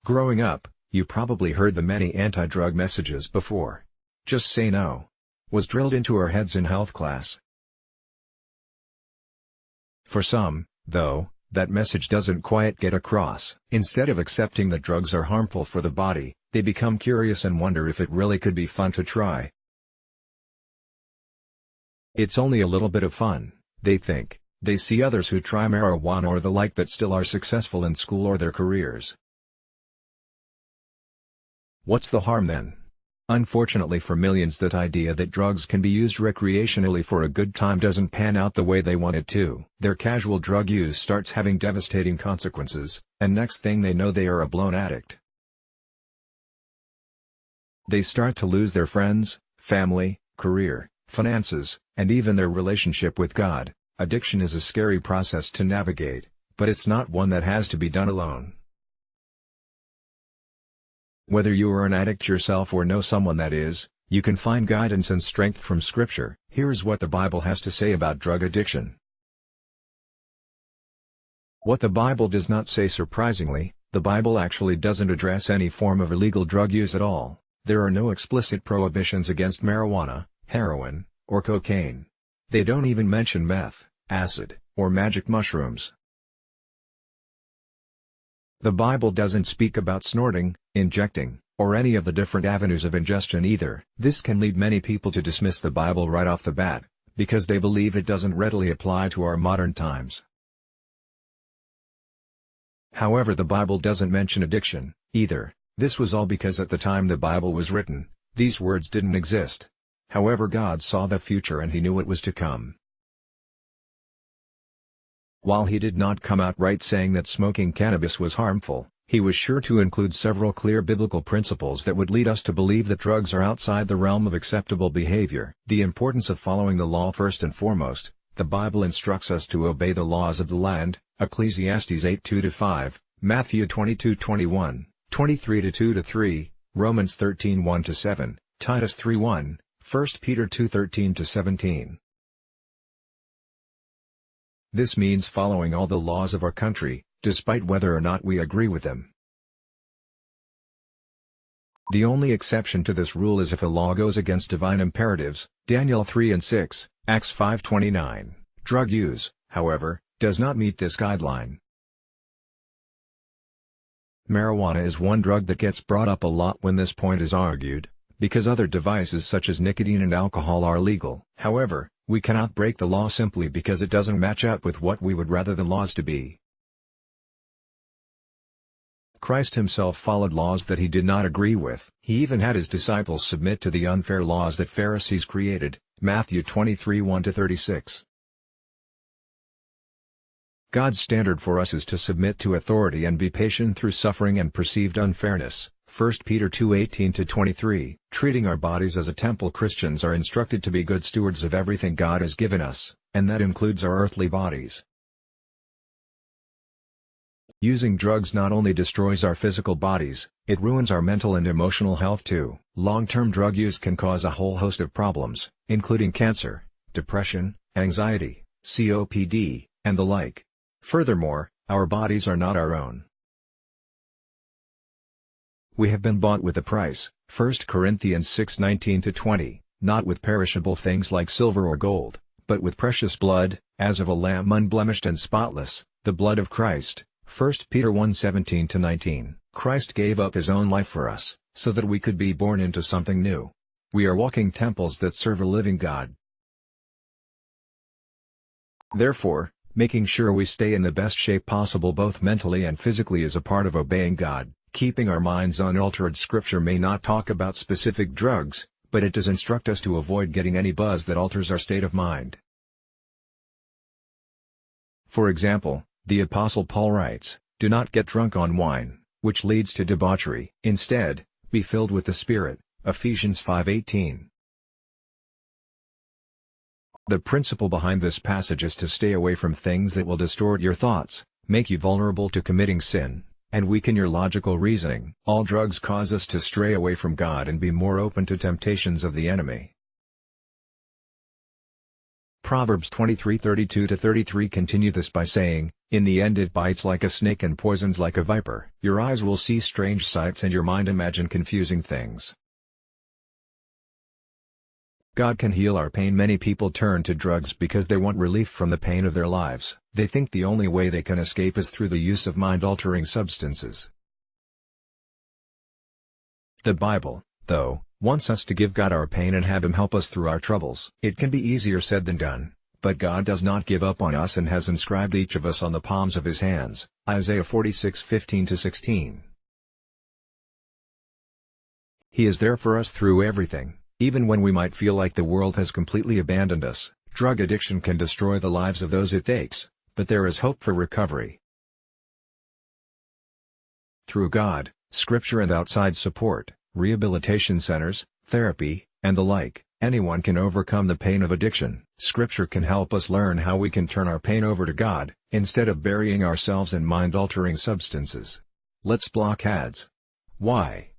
Growing up, you probably heard the many anti-drug messages before. Just say no. Was drilled into our heads in health class. For some, though, that message doesn't quite get across. Instead of accepting that drugs are harmful for the body, they become curious and wonder if it really could be fun to try. It's only a little bit of fun, they think. They see others who try marijuana or the like that still are successful in school or their careers. What's the harm then? Unfortunately for millions, that idea that drugs can be used recreationally for a good time doesn't pan out the way they want it to. Their casual drug use starts having devastating consequences, and next thing they know they are a blown addict. They start to lose their friends, family, career, finances, and even their relationship with God. Addiction is a scary process to navigate, but it's not one that has to be done alone. Whether you are an addict yourself or know someone that is, you can find guidance and strength from Scripture. Here's what the Bible has to say about drug addiction. What the Bible does not say, surprisingly, the Bible actually doesn't address any form of illegal drug use at all. There are no explicit prohibitions against marijuana, heroin, or cocaine. They don't even mention meth, acid, or magic mushrooms. The Bible doesn't speak about snorting, injecting, or any of the different avenues of ingestion either. This can lead many people to dismiss the Bible right off the bat, because they believe it doesn't readily apply to our modern times. However, the Bible doesn't mention addiction, either. This was all because at the time the Bible was written, these words didn't exist. However, God saw the future and He knew what was to come. While He did not come outright saying that smoking cannabis was harmful, He was sure to include several clear biblical principles that would lead us to believe that drugs are outside the realm of acceptable behavior. The importance of following the law first and foremost. The Bible instructs us to obey the laws of the land, Ecclesiastes 8:2-5, Matthew 22:21, 23:2-3, Romans 13:1-7, Titus 3:1, 1 Peter 2:13-17. This means following all the laws of our country, despite whether or not we agree with them. The only exception to this rule is if a law goes against divine imperatives, Daniel 3:6, Acts 5:29. Drug use, however, does not meet this guideline. Marijuana is one drug that gets brought up a lot when this point is argued, because other devices such as nicotine and alcohol are legal. However, we cannot break the law simply because it doesn't match up with what we would rather the laws to be. Christ Himself followed laws that He did not agree with. He even had His disciples submit to the unfair laws that Pharisees created, Matthew 23:1-36. God's standard for us is to submit to authority and be patient through suffering and perceived unfairness, 1 Peter 2:18-23. Treating our bodies as a temple. Christians are instructed to be good stewards of everything God has given us, and that includes our earthly bodies. Using drugs not only destroys our physical bodies, it ruins our mental and emotional health too. Long-term drug use can cause a whole host of problems, including cancer, depression, anxiety, COPD, and the like. Furthermore, our bodies are not our own. We have been bought with a price, 1 Corinthians 6:19-20, not with perishable things like silver or gold, but with precious blood, as of a lamb unblemished and spotless, the blood of Christ, 1 Peter 1:17-19. Christ gave up His own life for us, so that we could be born into something new. We are walking temples that serve a living God. Therefore, making sure we stay in the best shape possible both mentally and physically is a part of obeying God. Keeping our minds unaltered. Scripture may not talk about specific drugs, but it does instruct us to avoid getting any buzz that alters our state of mind. For example, the Apostle Paul writes, "Do not get drunk on wine, which leads to debauchery. Instead, be filled with the Spirit," Ephesians 5:18. The principle behind this passage is to stay away from things that will distort your thoughts, make you vulnerable to committing sin, and weaken your logical reasoning. All drugs cause us to stray away from God and be more open to temptations of the enemy. Proverbs 23:32-33 continue this by saying, In the end it bites like a snake and poisons like a viper. Your eyes will see strange sights and your mind imagine confusing things. God can heal our pain. Many people turn to drugs because they want relief from the pain of their lives. They think the only way they can escape is through the use of mind-altering substances. The Bible, though, wants us to give God our pain and have Him help us through our troubles. It can be easier said than done, but God does not give up on us and has inscribed each of us on the palms of His hands. Isaiah 46:15-16. He is there for us through everything, even when we might feel like the world has completely abandoned us. Drug addiction can destroy the lives of those it takes, but there is hope for recovery. Through God, Scripture and outside support, rehabilitation centers, therapy, and the like, anyone can overcome the pain of addiction. Scripture can help us learn how we can turn our pain over to God, instead of burying ourselves in mind-altering substances. Let's block ads. Why?